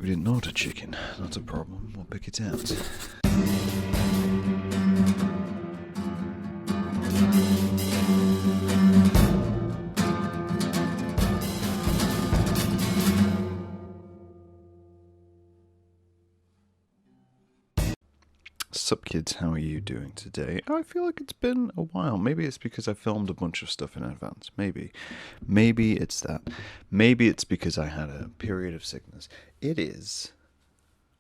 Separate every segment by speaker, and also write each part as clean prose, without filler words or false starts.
Speaker 1: We didn't order chicken. Not a problem. We'll pick it out. Sup kids, how are you doing today? I feel like it's been a while. Maybe it's because I filmed a bunch of stuff in advance. Maybe it's that. Maybe it's because I had a period of sickness. It is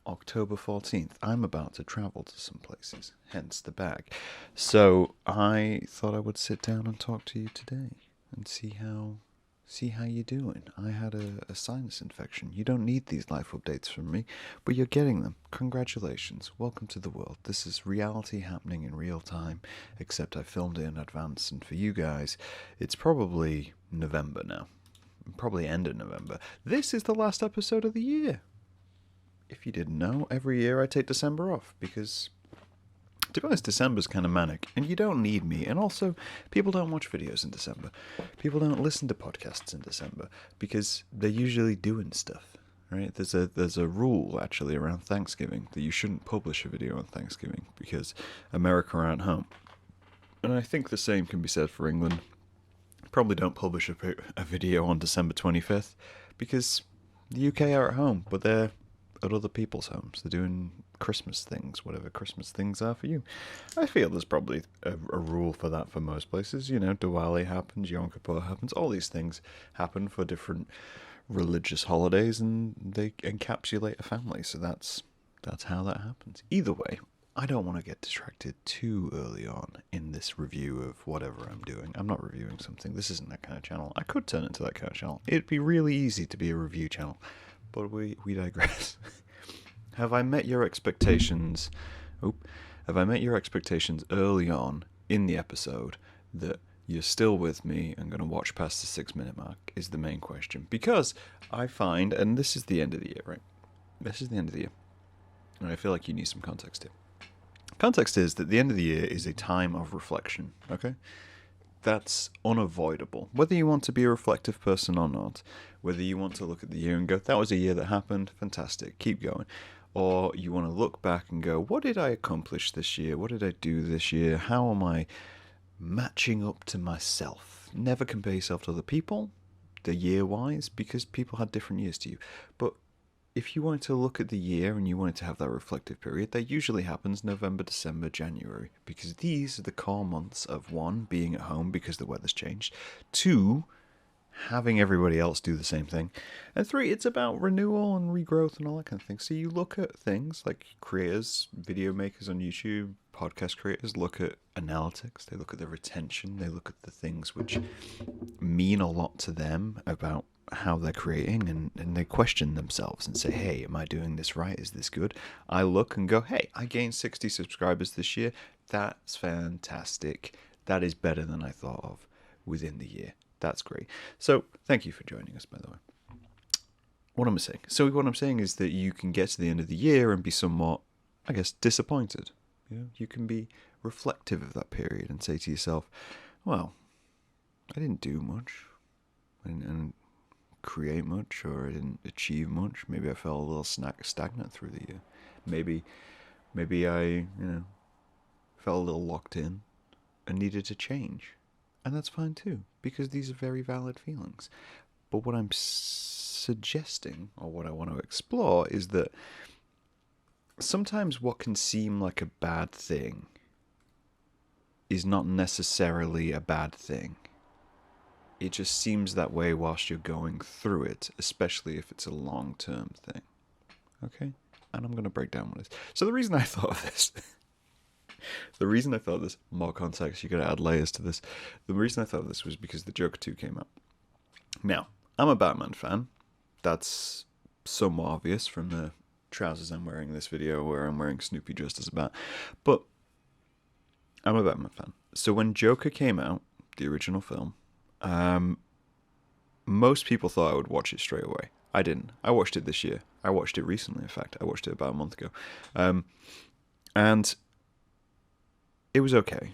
Speaker 1: October 14th. I'm about to travel to some places, hence the bag. So I thought I would sit down and talk to you today and see how you're doing. I had a sinus infection. You don't need these life updates from me, but you're getting them. Congratulations. Welcome to the world. This is reality happening in real time, except I filmed it in advance, and for you guys, it's probably November now. Probably end of November. This is the last episode of the year. If you didn't know, every year I take December off, because to be honest, December's kind of manic, and you don't need me. And also, people don't watch videos in December. People don't listen to podcasts in December because they're usually doing stuff, right? There's a rule, actually, around Thanksgiving that you shouldn't publish a video on Thanksgiving because America aren't home. And I think the same can be said for England. Probably don't publish a video on December 25th because the UK are at home, but they're at other people's homes. They're doing Christmas things, whatever Christmas things are for you. I feel there's probably a rule for that for most places. You know, Diwali happens, Yom Kippur happens, all these things happen for different religious holidays, and they encapsulate a family. So that's how that happens. Either way, I don't want to get distracted too early on in this review of whatever I'm doing. I'm not reviewing something. This isn't that kind of channel. I could turn into that kind of channel. It'd be really easy to be a review channel, but we digress. Have I met your expectations? Have I met your expectations early on in the episode that you're still with me and going to watch past the 6-minute mark is the main question. Because I find, and this is the end of the year, right? This is the end of the year. And I feel like you need some context here. Context is that the end of the year is a time of reflection, okay? That's unavoidable. Whether you want to be a reflective person or not, whether you want to look at the year and go, that was a year that happened, fantastic, keep going. Or you want to look back and go, what did I accomplish this year? What did I do this year? How am I matching up to myself? Never compare yourself to other people, the year-wise, because people had different years to you. But if you wanted to look at the year and you wanted to have that reflective period, that usually happens November, December, January, because these are the core months of 1, being at home because the weather's changed, 2, having everybody else do the same thing, and 3, it's about renewal and regrowth and all that kind of thing. So you look at things like creators, video makers on YouTube, podcast creators look at analytics, they look at the retention, they look at the things which mean a lot to them about how they're creating, and they question themselves and say, hey, am I doing this right? Is this good? I look and go, hey, I gained 60 subscribers this year. That's fantastic. That is better than I thought of within the year. That's great. So thank you for joining us, by the way. What am I saying? So what I'm saying is that you can get to the end of the year and be somewhat, I guess, disappointed. You know, you can be reflective of that period and say to yourself, well, I didn't do much. I didn't create much, or I didn't achieve much. Maybe I felt a little stagnant through the year. Maybe I, felt a little locked in and needed to change. And that's fine too, because these are very valid feelings. But what I'm suggesting, or what I want to explore, is that sometimes what can seem like a bad thing is not necessarily a bad thing. It just seems that way whilst you're going through it, especially if it's a long-term thing. Okay? And I'm going to break down what it is. So the reason I thought of this, more context, you're going to add layers to this. The reason I thought of this was because the Joker 2 came out. Now, I'm a Batman fan. That's somewhat obvious from the trousers I'm wearing in this video, where I'm wearing Snoopy dressed as a bat. But I'm a Batman fan. So when Joker came out, the original film, most people thought I would watch it straight away. I didn't. I watched it this year. I watched it recently, in fact. I watched it about a month ago. And it was okay.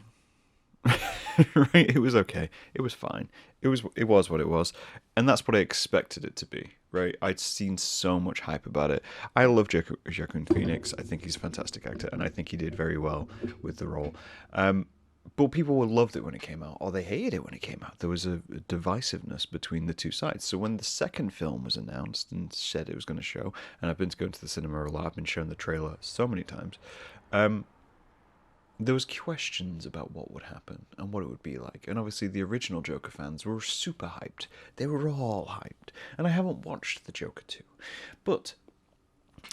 Speaker 1: Right? It was okay. It was fine. It was what it was, and that's what I expected it to be. Right? I'd seen so much hype about it. I love Joaquin Phoenix. I think he's a fantastic actor, and I think he did very well with the role. But people loved it when it came out, or they hated it when it came out. There was a divisiveness between the two sides. So when the second film was announced and said it was going to show, and I've been to go into the cinema a lot, I've been shown the trailer so many times. There was questions about what would happen and what it would be like. And obviously the original Joker fans were super hyped. They were all hyped. And I haven't watched the Joker 2. But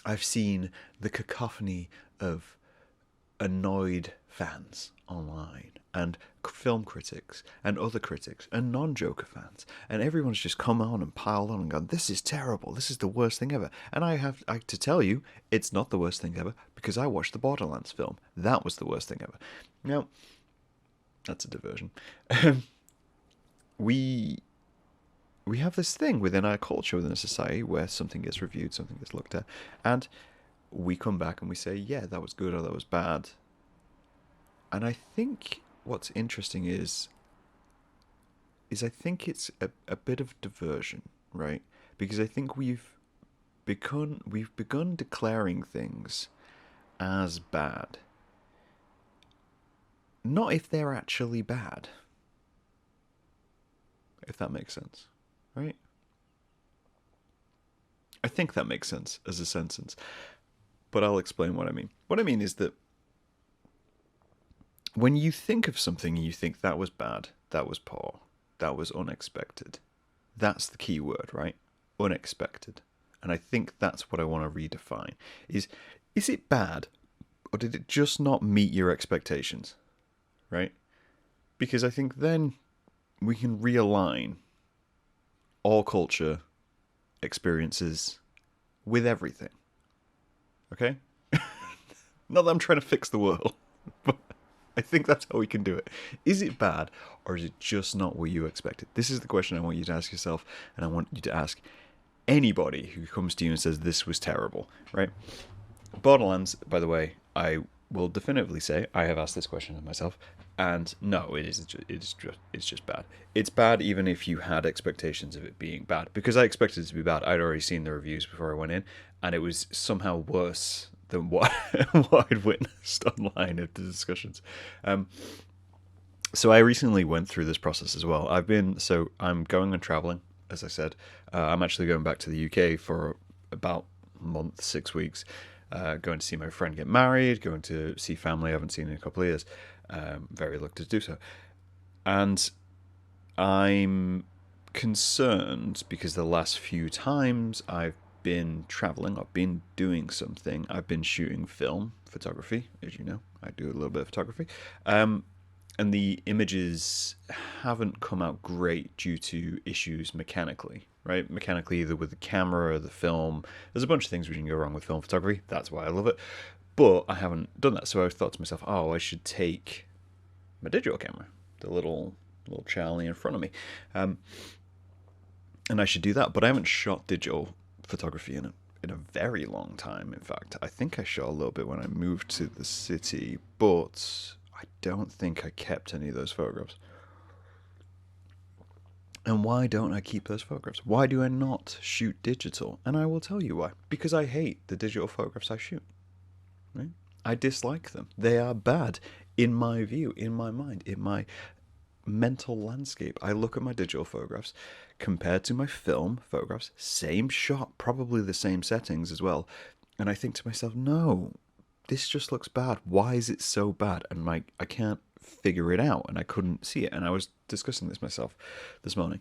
Speaker 1: I've seen the cacophony of annoyed fans online and film critics and other critics and non-Joker fans, and everyone's just come on and piled on and gone, this is terrible, this is the worst thing ever. And I have to tell you, it's not the worst thing ever, because I watched the Borderlands film. That was the worst thing ever. Now, that's a diversion. we we have this thing within our culture, within a society, where something gets reviewed, something gets looked at, and we come back and we say, yeah, that was good or that was bad. And I think what's interesting is I think it's a bit of diversion, right? Because I think we've begun declaring things as bad, not if they're actually bad, if that makes sense, right? I think that makes sense as a sentence, but I'll explain what I mean. What I mean is that when you think of something and you think that was bad, that was poor, that was unexpected, that's the key word, right? Unexpected. And I think that's what I want to redefine. Is it bad, or did it just not meet your expectations? Right? Because I think then we can realign all culture experiences with everything. Okay? Not that I'm trying to fix the world, but I think that's how we can do it. Is it bad, or is it just not what you expected? This is the question I want you to ask yourself, and I want you to ask anybody who comes to you and says this was terrible, right? Borderlands, by the way, I will definitively say I have asked this question of myself, and no, it's just bad. It's bad even if you had expectations of it being bad, because I expected it to be bad. I'd already seen the reviews before I went in, and it was somehow worse than what what I'd witnessed online of the discussions. So I recently went through this process as well. I'm going and traveling, as I said. I'm actually going back to the UK for about a month, 6 weeks. Going to see my friend get married, going to see family I haven't seen in a couple of years. Very lucky to do so. And I'm concerned because the last few times I've been traveling, I've been doing something, I've been shooting film photography, as you know. I do a little bit of photography. And the images haven't come out great due to issues mechanically, right? Mechanically, either with the camera or the film. There's a bunch of things which can go wrong with film photography. That's why I love it. But I haven't done that. So I thought to myself, oh, I should take my digital camera, the little Charlie in front of me. And I should do that. But I haven't shot digital photography in a very long time. In fact, I think I shot a little bit when I moved to the city, but I don't think I kept any of those photographs. And why don't I keep those photographs? Why do I not shoot digital? And I will tell you why. Because I hate the digital photographs I shoot. Right? I dislike them. They are bad in my view, in my mind, in my mental landscape. I look at my digital photographs compared to my film photographs, same shot, probably the same settings as well. And I think to myself, no, this just looks bad. Why is it so bad? And I can't figure it out, and I couldn't see it. And I was discussing this myself this morning.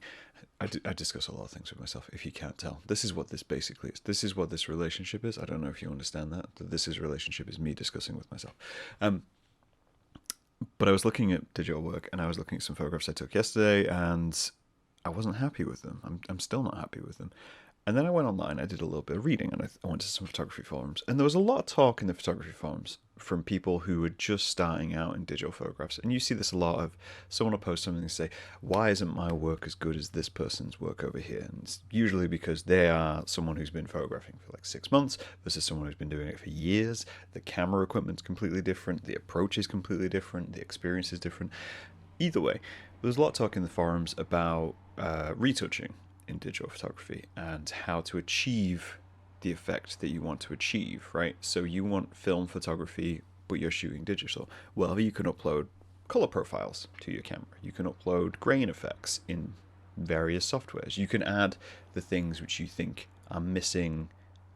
Speaker 1: I discuss a lot of things with myself, if you can't tell. This is what this basically is. This is what this relationship is. I don't know if you understand that this is relationship is me discussing with myself. But I was looking at digital work, and I was looking at some photographs I took yesterday, and I wasn't happy with them. I'm still not happy with them. And then I went online, I did a little bit of reading, and I went to some photography forums. And there was a lot of talk in the photography forums from people who were just starting out in digital photographs. And you see this a lot of someone will post something and say, why isn't my work as good as this person's work over here? And it's usually because they are someone who's been photographing for like 6 months versus someone who's been doing it for years. The camera equipment's completely different. The approach is completely different. The experience is different. Either way, there's a lot of talk in the forums about retouching in digital photography and how to achieve the effect that you want to achieve, right? So you want film photography, but you're shooting digital. Well, you can upload color profiles to your camera. You can upload grain effects in various softwares. You can add the things which you think are missing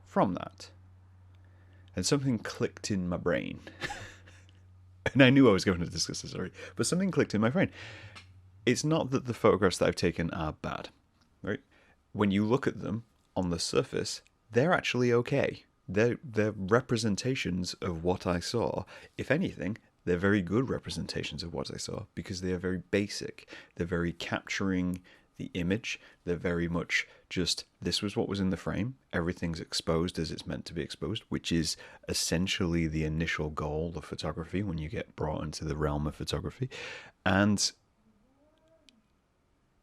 Speaker 1: from that. And something clicked in my brain. And I knew I was going to discuss this already, but something clicked in my brain. It's not that the photographs that I've taken are bad, right? When you look at them on the surface, they're actually okay. They're representations of what I saw. If anything, they're very good representations of what I saw because they are very basic. They're very capturing the image. They're very much just, this was what was in the frame. Everything's exposed as it's meant to be exposed, which is essentially the initial goal of photography when you get brought into the realm of photography. And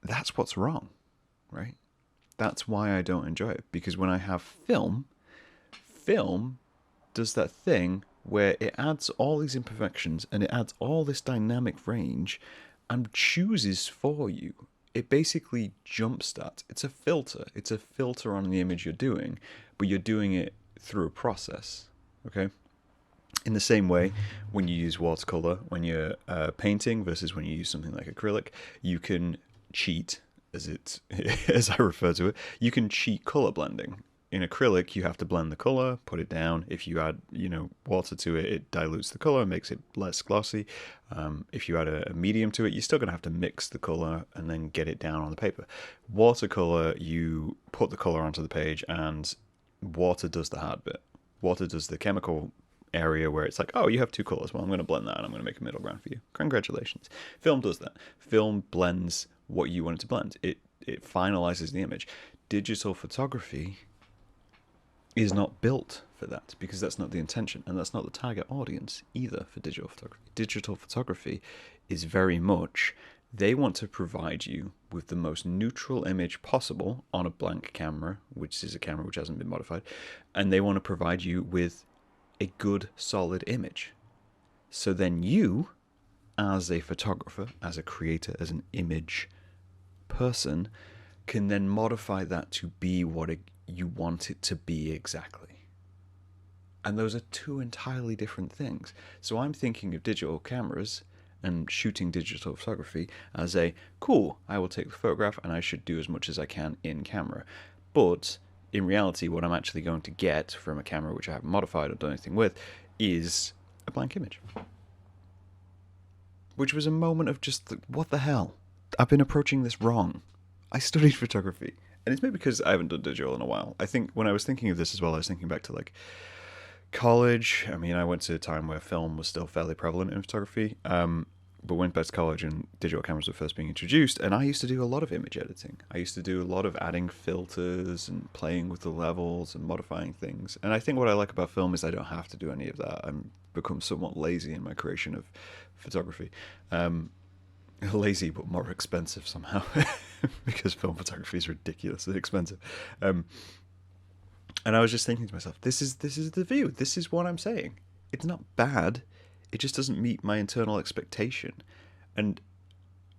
Speaker 1: that's what's wrong, right? That's why I don't enjoy it. Because when I have film does that thing where it adds all these imperfections and it adds all this dynamic range and chooses for you. It basically jumpstarts. It's a filter. It's a filter on the image you're doing, but you're doing it through a process, okay? In the same way, when you use watercolor, when you're painting versus when you use something like acrylic, you can cheat, as I refer to it, you can cheat color blending. In acrylic, you have to blend the color, put it down. If you add, water to it, it dilutes the color, makes it less glossy. If you add a medium to it, you're still going to have to mix the color and then get it down on the paper. Watercolor, you put the color onto the page and water does the hard bit. Water does the chemical area where it's like, oh, you have two colors. Well, I'm going to blend that and I'm going to make a middle ground for you. Congratulations. Film does that. Film blends what you want it to blend. It finalizes the image. Digital photography is not built for that because that's not the intention and that's not the target audience either for digital photography. Digital photography is very much, they want to provide you with the most neutral image possible on a blank camera, which is a camera which hasn't been modified, and they want to provide you with a good solid image. So then you, as a photographer, as a creator, as an image person, can then modify that to be what you want it to be exactly. And those are two entirely different things. So I'm thinking of digital cameras and shooting digital photography as cool, I will take the photograph and I should do as much as I can in camera. But in reality, what I'm actually going to get from a camera which I haven't modified or done anything with is a blank image. Which was a moment of just, what the hell? I've been approaching this wrong. I studied photography. And it's maybe because I haven't done digital in a while. I think when I was thinking of this as well, I was thinking back to college. I mean, I went to a time where film was still fairly prevalent in photography, but went back to college and digital cameras were first being introduced. And I used to do a lot of image editing. I used to do a lot of adding filters and playing with the levels and modifying things. And I think what I like about film is I don't have to do any of that. I'm become somewhat lazy in my creation of photography. Lazy but more expensive somehow because film photography is ridiculously expensive. And I was just thinking to myself, this is the view. This is what I'm saying. It's not bad. It just doesn't meet my internal expectation. And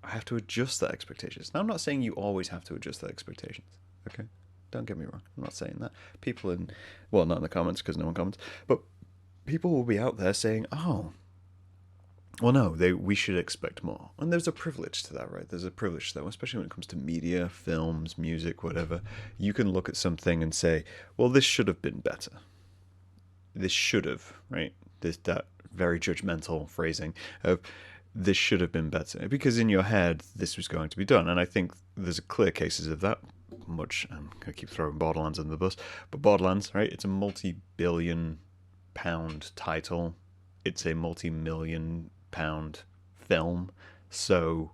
Speaker 1: I have to adjust that expectations. Now, I'm not saying you always have to adjust that expectations. Okay? Don't get me wrong. I'm not saying that. People not in the comments because no one comments, but people will be out there saying, oh, well, no, we should expect more. And there's a privilege to that, right? There's a privilege to that, especially when it comes to media, films, music, whatever. You can look at something and say, well, this should have been better. This should have, right? That very judgmental phrasing of this should have been better. Because in your head, this was going to be done. And I think there's clear cases of that. I'm going to keep throwing Borderlands under the bus. But Borderlands, right? It's a multi-billion-pound title. It's a multi-million-pound film, so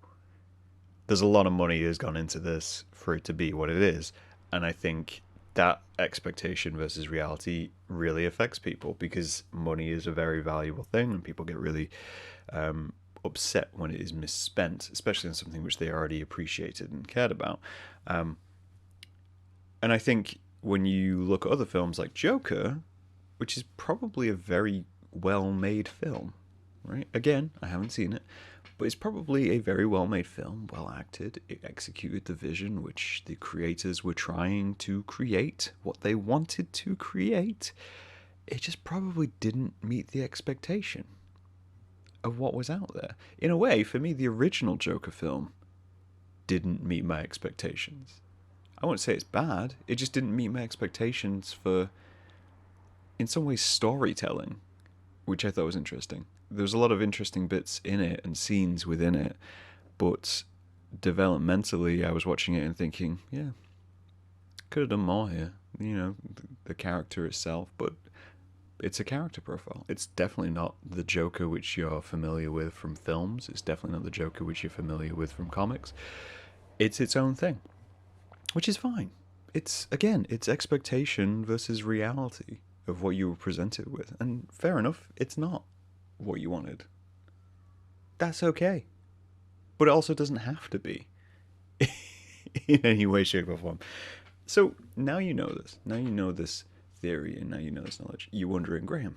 Speaker 1: there's a lot of money that has gone into this for it to be what it is, and I think that expectation versus reality really affects people because money is a very valuable thing and people get really upset when it is misspent, especially on something which they already appreciated and cared about. And I think when you look at other films like Joker, which is probably a very well-made film, right? Again, I haven't seen it, But it's probably a very well-made film, well acted. It executed the vision which the creators were trying to create, what they wanted to create. It just probably didn't meet the expectation of what was out there. In a way, for me, the original Joker film didn't meet my expectations. I won't say it's bad, it just didn't meet my expectations for, in some ways, storytelling, which I thought was interesting. There was a lot of interesting bits in it and scenes within it, but developmentally, I was watching it and thinking, yeah, could have done more here. You know, the character itself, but it's a character profile. It's definitely not the Joker which you're familiar with from films. It's definitely not the Joker which you're familiar with from comics. It's its own thing, which is fine. It's, again, it's expectation versus reality of what you were presented with. And fair enough, it's not what you wanted. That's okay. But it also doesn't have to be in any way, shape, or form. So now you know this. Now you know this theory, and now you know this knowledge. You're wondering, Graham,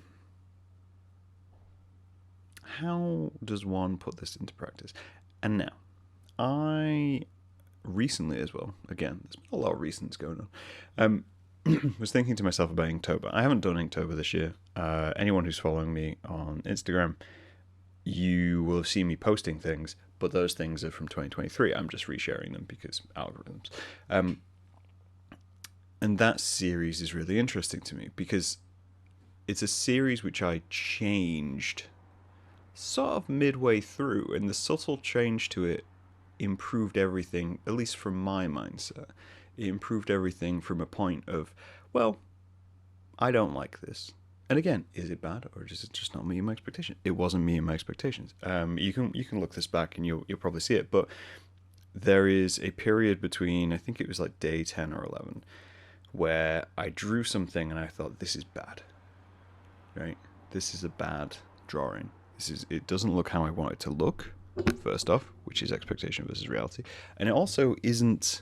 Speaker 1: how does one put this into practice? And now, I recently as well, again, there's been a lot of recents going on, was thinking to myself about Inktober. I haven't done Inktober this year. Anyone who's following me on Instagram, you will see me posting things, but those things are from 2023. I'm just resharing them because algorithms. And that series is really interesting to me because it's a series which I changed sort of midway through, and the subtle change to it improved everything, at least from my mindset. It improved everything from a point of, well, I don't like this. And again, is it bad, or is it just not meeting my expectation? It wasn't meeting my expectations. You can look this back and you'll probably see it, but there is a period between, I think it was like day 10 or 11, where I drew something and I thought, this is bad, right? This is a bad drawing. It doesn't look how I want it to look, first off, which is expectation versus reality. And it also isn't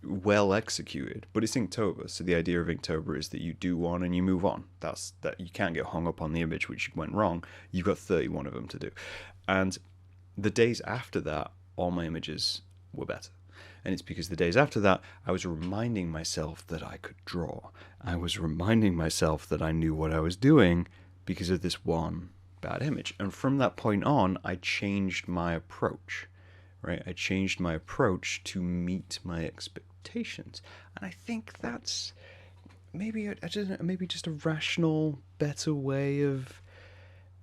Speaker 1: well executed, but it's Inktober. So the idea of Inktober is that you do one and you move on. That you can't get hung up on the image which went wrong. You've got 31 of them to do. And the days after that, all my images were better. And it's because the days after that, I was reminding myself that I could draw. I was reminding myself that I knew what I was doing because of this one bad image. And from that point on, I changed my approach, right? I changed my approach to meet my expectations. And I think that's maybe just a rational, better way of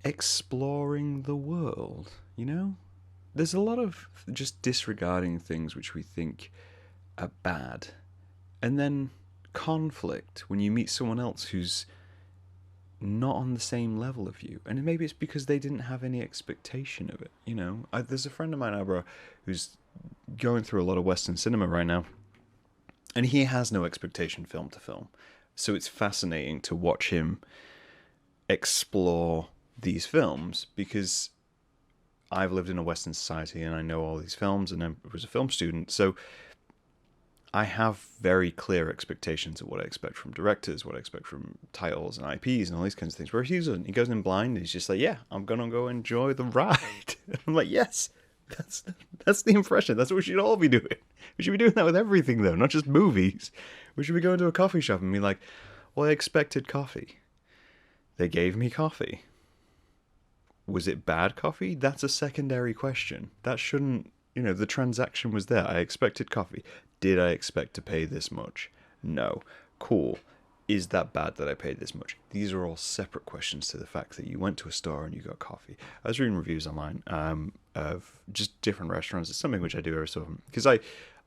Speaker 1: exploring the world, you know? There's a lot of just disregarding things which we think are bad. And then conflict when you meet someone else who's not on the same level of you. And maybe it's because they didn't have any expectation of it, you know? There's a friend of mine, Abra, who's going through a lot of Western cinema right now. And he has no expectation film to film. So it's fascinating to watch him explore these films because I've lived in a Western society and I know all these films and I was a film student. So I have very clear expectations of what I expect from directors, what I expect from titles and IPs and all these kinds of things. Where he goes in blind and he's just like, yeah, I'm going to go enjoy the ride. I'm like, yes, that's the impression. That's what we should all be doing. We should be doing that with everything, though, not just movies. We should be going to a coffee shop and be like, well, I expected coffee. They gave me coffee. Was it bad coffee? That's a secondary question. That shouldn't, the transaction was there. I expected coffee. Did I expect to pay this much? No. Cool. Is that bad that I paid this much? These are all separate questions to the fact that you went to a store and you got coffee. I was reading reviews online of just different restaurants. It's something which I do every so often. Because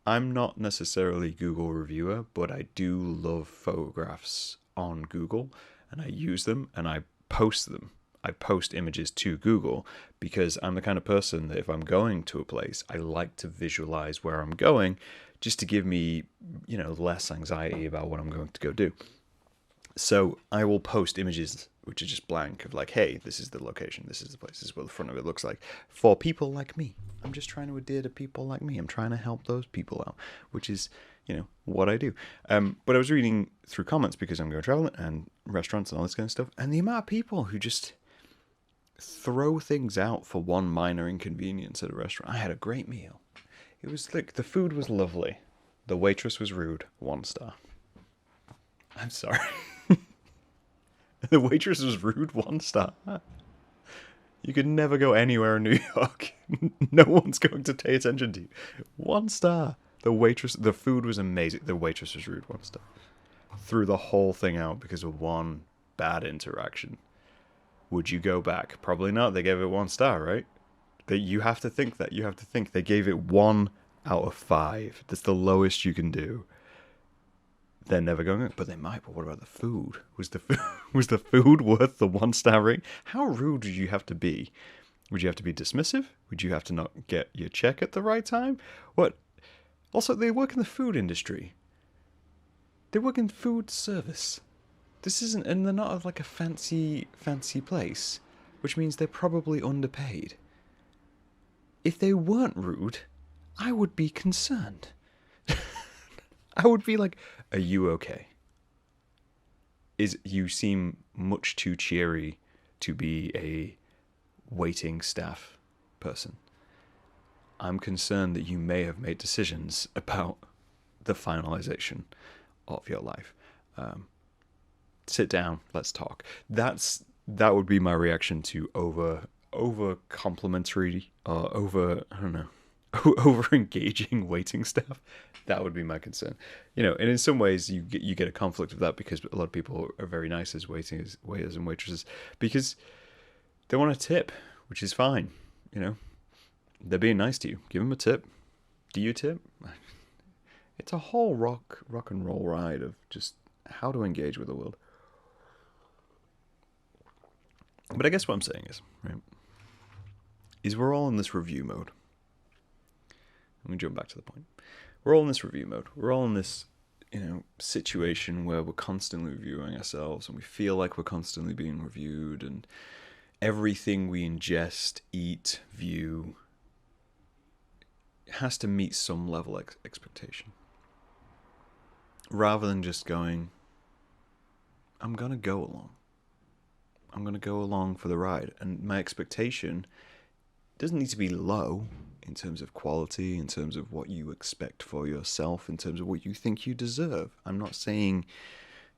Speaker 1: I'm not necessarily Google reviewer, but I do love photographs on Google. And I use them and I post them. I post images to Google because I'm the kind of person that if I'm going to a place, I like to visualize where I'm going just to give me, less anxiety about what I'm going to go do. So I will post images which are just blank of like, hey, this is the location, this is the place, this is what the front of it looks like for people like me. I'm just trying to adhere to people like me. I'm trying to help those people out, which is, what I do. But I was reading through comments because I'm going traveling and restaurants and all this kind of stuff. And the amount of people who just throw things out for one minor inconvenience at a restaurant. I had a great meal. It was like, the food was lovely. The waitress was rude. 1 star. I'm sorry. The waitress was rude. 1 star. You could never go anywhere in New York. No one's going to pay attention to you. 1 star. The food was amazing. The waitress was rude. 1 star. Threw the whole thing out because of one bad interaction. Would you go back? Probably not. They gave it 1 star, right? You have to think that. You have to think. They gave it 1 out of 5. That's the lowest you can do. They're never going, but they might. But what about the food? Was the food worth the 1 star rating? How rude would you have to be? Would you have to be dismissive? Would you have to not get your check at the right time? What? Also, they work in the food industry. They work in food service. This isn't, and they're not like a fancy place, which means they're probably underpaid. If they weren't rude, I would be concerned. I would be like, are you okay? You seem much too cheery to be a waiting staff person. I'm concerned that you may have made decisions about the finalization of your life. Sit down, let's talk. That would be my reaction to over complimentary or over engaging waiting staff. That would be my concern. And in some ways you get a conflict of that, because a lot of people are very nice as waiters and waitresses because they want a tip, which is fine. They're being nice to you. Give them a tip. Do you tip? It's a whole rock and roll ride of just how to engage with the world. But I guess what I'm saying is we're all in this review mode. Let me jump back to the point. We're all in this review mode. We're all in this, situation where we're constantly reviewing ourselves, and we feel like we're constantly being reviewed, and everything we ingest, eat, view has to meet some level of expectation. Rather than just going, I'm going to go along. I'm going to go along for the ride. And my expectation doesn't need to be low in terms of quality, in terms of what you expect for yourself, in terms of what you think you deserve. I'm not saying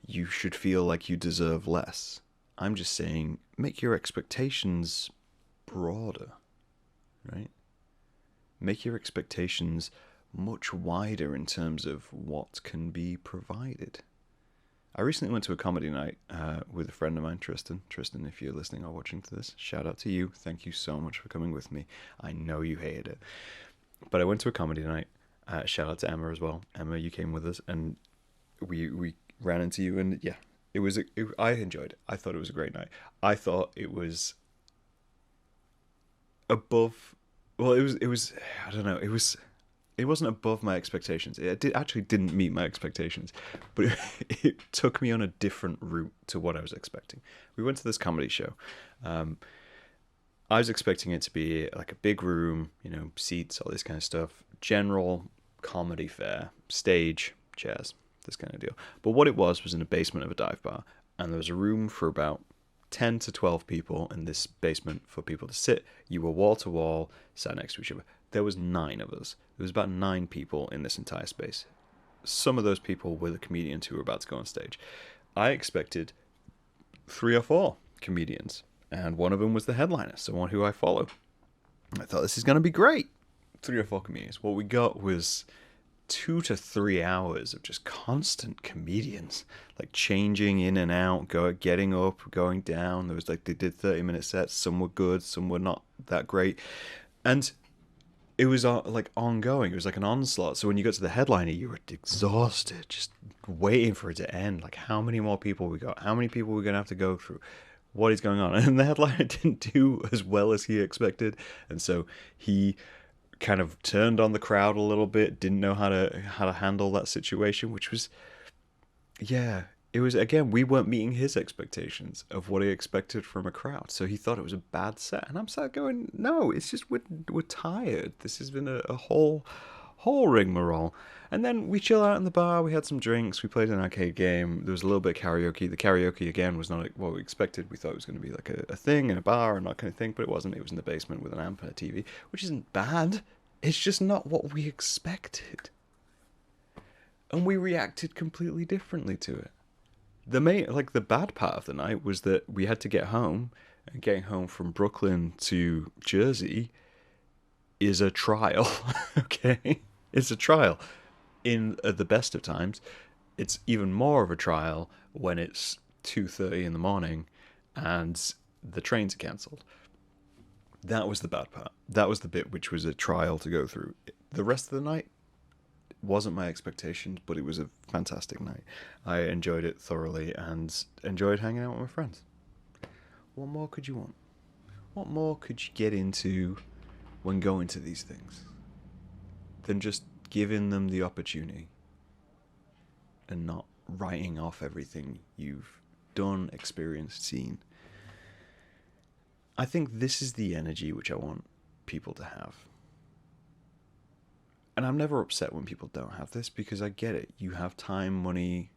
Speaker 1: you should feel like you deserve less. I'm just saying make your expectations broader, right? Make your expectations much wider in terms of what can be provided. I recently went to a comedy night with a friend of mine, Tristan. Tristan, if you're listening or watching to this, shout out to you. Thank you so much for coming with me. I know you hated it. But I went to a comedy night. Shout out to Emma as well. Emma, you came with us, and we ran into you, and yeah, I enjoyed it. I thought it was a great night. I thought it was above. Well, it was. I don't know. It wasn't above my expectations. It actually didn't meet my expectations, but it took me on a different route to what I was expecting. We went to this comedy show. I was expecting it to be like a big room, seats, all this kind of stuff, general comedy fare, stage, chairs, this kind of deal. But what it was in the basement of a dive bar, and there was a room for about 10 to 12 people in this basement for people to sit. You were wall to wall, sat next to each other. There was 9 of us. There was about 9 people in this entire space. Some of those people were the comedians who were about to go on stage. I expected 3 or 4 comedians, and one of them was the headliner, someone who I follow. I thought, this is going to be great. 3 or 4 comedians. What we got was 2 to 3 hours of just constant comedians, like changing in and out, getting up, going down. There was they did 30-minute sets. Some were good, some were not that great, and it was ongoing. It was like an onslaught. So when you got to the headliner, you were exhausted, just waiting for it to end. Like, how many more people we got? How many people we're gonna have to go through? What is going on? And the headliner didn't do as well as he expected, and so he kind of turned on the crowd a little bit. Didn't know how to handle that situation, which was, yeah. It was, again, we weren't meeting his expectations of what he expected from a crowd. So he thought it was a bad set. And I'm sat going, no, it's just we're tired. This has been a whole whole rigmarole. And then we chill out in the bar, we had some drinks, we played an arcade game, there was a little bit of karaoke. The karaoke, again, was not what we expected. We thought it was going to be like a thing in a bar and that kind of thing, but it wasn't. It was in the basement with an amp and a TV, which isn't bad. It's just not what we expected. And we reacted completely differently to it. The bad part of the night was that we had to get home, and getting home from Brooklyn to Jersey is a trial, okay? It's a trial. In the best of times, it's even more of a trial when it's 2:30 in the morning and the trains are cancelled. That was the bad part. That was the bit which was a trial to go through. The rest of the night wasn't my expectations, but it was a fantastic night. I enjoyed it thoroughly and enjoyed hanging out with my friends. What more could you want? What more could you get into when going to these things than just giving them the opportunity and not writing off everything you've done, experienced, seen? I think this is the energy which I want people to have. And I'm never upset when people don't have this, because I get it. You have time, money,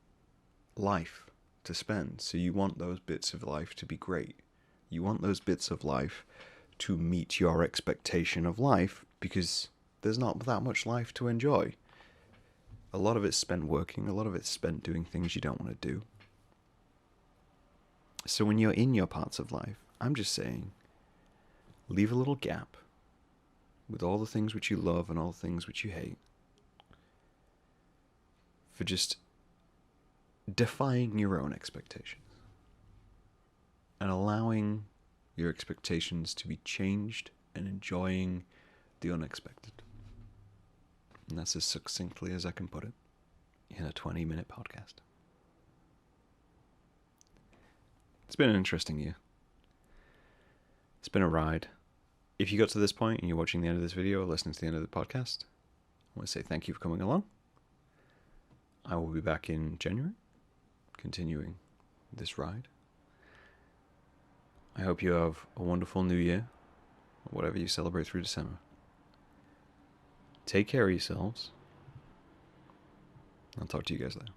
Speaker 1: life to spend. So you want those bits of life to be great. You want those bits of life to meet your expectation of life, because there's not that much life to enjoy. A lot of it's spent working. A lot of it's spent doing things you don't want to do. So when you're in your parts of life, I'm just saying, leave a little gap with all the things which you love and all the things which you hate, for just defying your own expectations and allowing your expectations to be changed and enjoying the unexpected. And that's as succinctly as I can put it in a 20-minute podcast. It's been an interesting year. It's been a ride. If you got to this point and you're watching the end of this video or listening to the end of the podcast, I want to say thank you for coming along. I will be back in January, continuing this ride. I hope you have a wonderful new year, or whatever you celebrate through December. Take care of yourselves. I'll talk to you guys later.